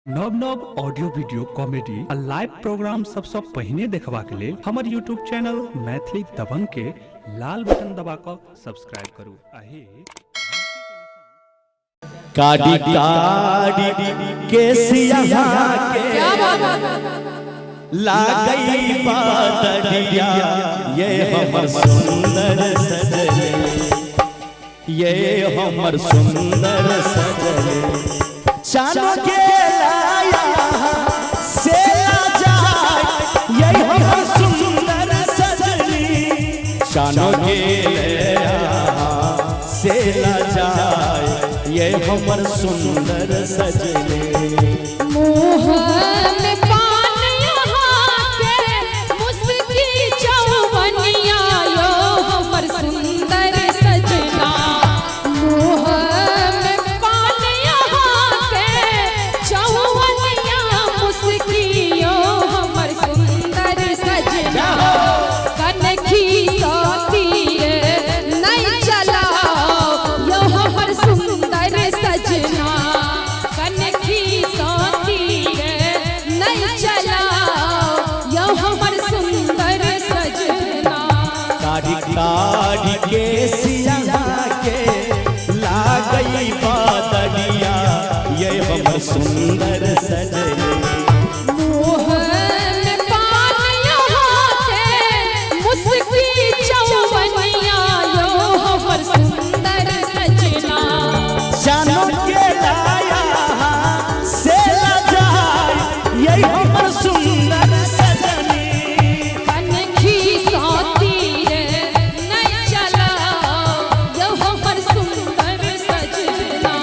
नव नव audio video comedy आ लाइव प्रोग्राम सबसे पहले देखबा के लिए हमर यूट्यूब चैनल मैथिली दबंग के लाल बटन दबा कर सब्सक्राइब करू। काड़ी काड़ी केसिया के लागई बादरिया ये हमर सुंदर सजले, ये हमर सुंदर सजले चांद के लाया से जाए, ये हमर सुंदर सजली चांद के लाया से जाए, ये हमर सुंदर सजले। मोह में पान यहाँ के मुस्की चौवनिया यो हमर सुंदर सजना। मोह में पान यहाँ के चौवनिया मुस्की यो हमर सुंदर सजना। कनखी सोती नहीं चला यो हमर सुंदर सजना। कनखी सोती नहीं चला यो हमर सुंदर सजना। काड़ी काड़ी के सिया के लागई बादलिया ये हमर सुंदर सजले। मोह में पान यहाँ के मुस्की चौवनिया यो हमर सुंदर सजना। चांद के लाया से जाए, ये हमर सुंदर सजनी। कनखी सोती नहीं चला यो हमर सुंदर सजना।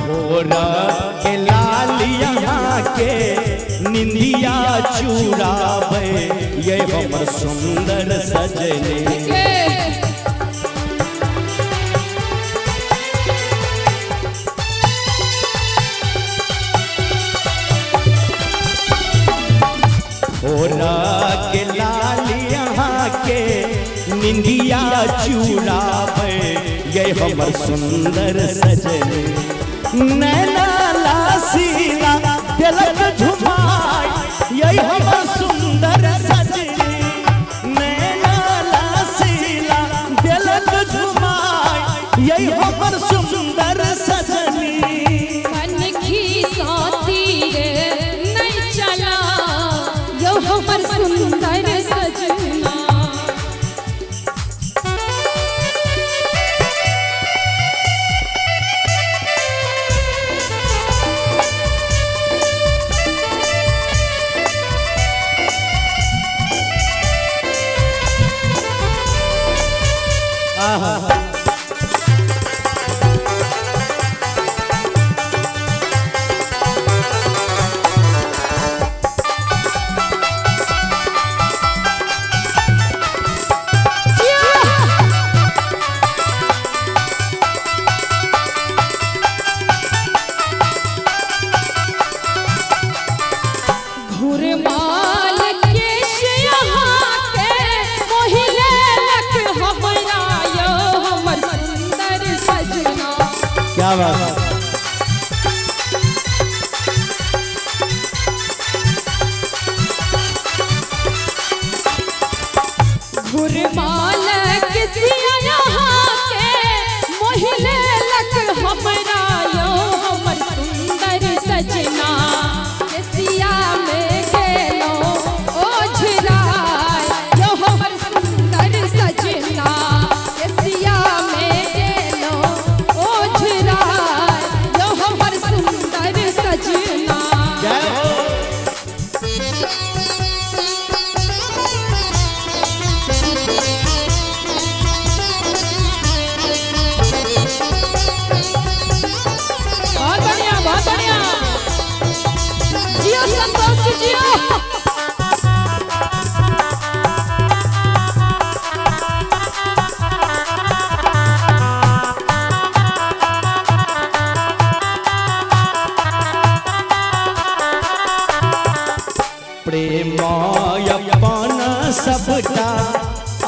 भोरा के लालिया के निंदिया चुरावे, ये हमर सुंदर सजले। भोरा के लालिया के निंदिया चुरावे, ये हमर सुंदर सजले। नैना लासीला दिलक झुमाई, ये हमर सुंदर सजली। नैना लासीला दिलक झुमाई, ये हमर सुंदर सजली। कनखी सोती नहीं चला यो हमर सुंदर सजना। घुरमाल केश यहाँ के मोहिले लख हमरा यो हमर सुंदर सजना। क्या बात है। घुरमाल केसिया यहाँ के मोहिले लख हमरा यो हमर सुंदर सजना। केसिया में गेलो ओझराय यो हमर सुंदर सजना। केसिया में गेलो ओझराय यो हमर सुंदर सजना। जय हो। जियो प्रेमायपन सबटा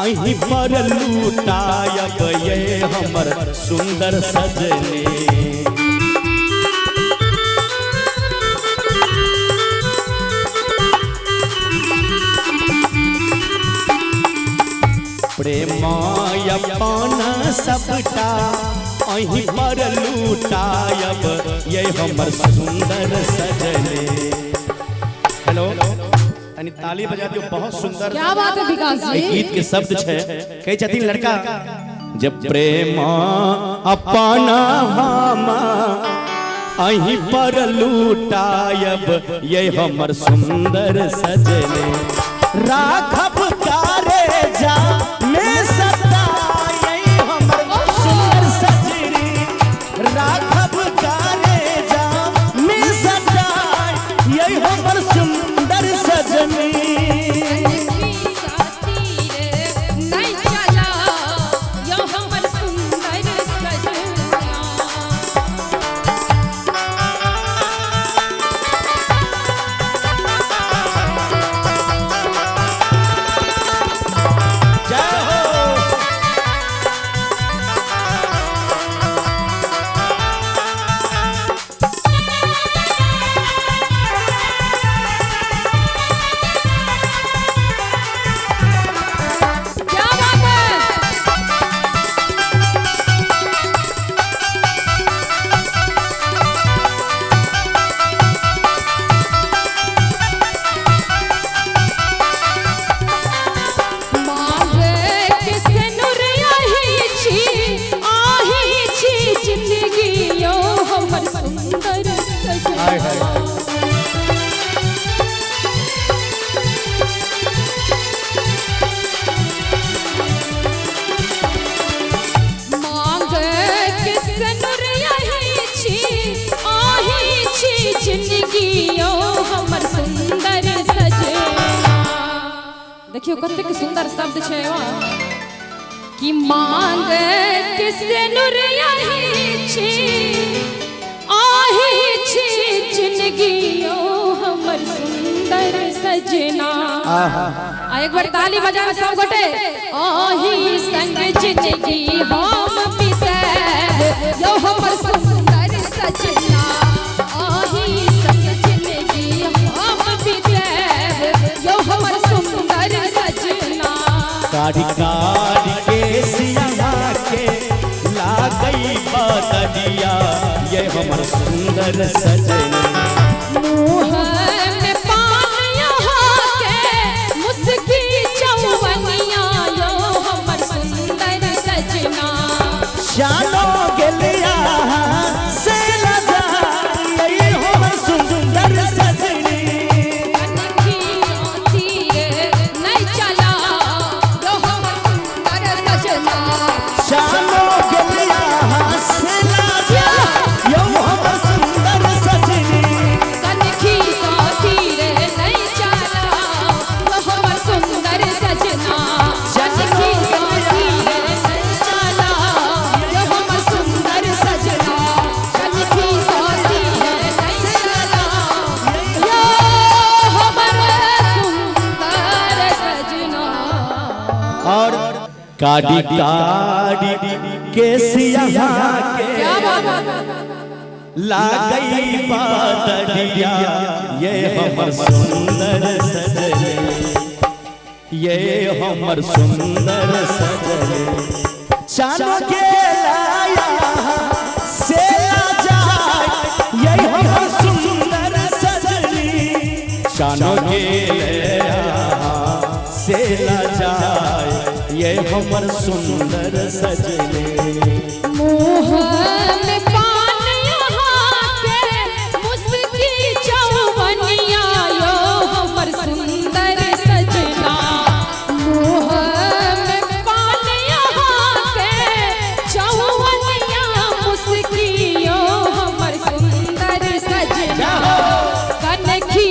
अहीं पर लूटायब ये हमर सुंदर सजनी। प्रेमायपन सबटा अहीं पर लूटायब ये हमर सुंदर सजनी। हेलो तनी ताली बजा दियो, बहुत सुंदर। क्या बात है विकास जी। गीत के शब्द छे कहे छथिन लड़का जब प्रेम अपन हम अहीं पर लूटायब ये हमर सुंदर सजनी। राघव कारे जा में सदा ये हमर सुंदर सजनी। राघव कारे जा में सदा ये हमर सुंदर सजनी। नहीं चला यो हमर सुंदर सजना। जय हो। क्या बात है। मांगे किसे नुरिया ही छी आही छी जिंदगी यो हमर सुंदर सजना। मांगे किसे नुरिया ही छी आही छी जिंदगी यो हमर सुंदर सजना। देखियो कतेक सुंदर शब्द छै वहाँ कि मांग किसे नुरिया ही छी आही छी जिंदगी यो हमर सुंदर सजना। आ एक बार ताली बजावे सब गोटे। आही संग जिंदगी हम बिताएब यो हमर सुंदर सजना। आही संग जिंदगी हम बिताएब यो हमर सुंदर सजना। काढ़ी काढ़ी के सिया के लागई बदलिया ये हमर सुंदर सजनी। मुँह में पान यहाँ के मुस्की चौवनिया यो हमर सुंदर सजना। शानो गेलिया से लजा ये हमर सुंदर सजनी। कनखी तीरे नहीं चला यो हमर सुंदर सजना। शानो गेलिया से लजा ये हमर सुंदर सजनी। कनखी तीरे नहीं चला यो हमर सुंदर सजना। कनखी तीरे नहीं चला यो हमर सुंदर सजना। कनखी तीरे नहीं चला यो हमर सुंदर सजना। और काढ़ी काढ़ी के सिया के क्या बात है। लागई बदलिया ये हमर सुंदर सजनी। ये हमर सुंदर सजनी। चांद के लाया से जाए ये हमर सुंदर सजनी। चांद के लाया से जाए ये हमर सुंदर सजनी। मुँह में पान यहाँ के मुस्की चौवनिया यो हमर सुंदर सजना। मुँह में पान यहाँ के चौवनिया मुस्की यो हमर सुंदर सजना। कनखी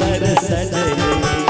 सुंदर सजले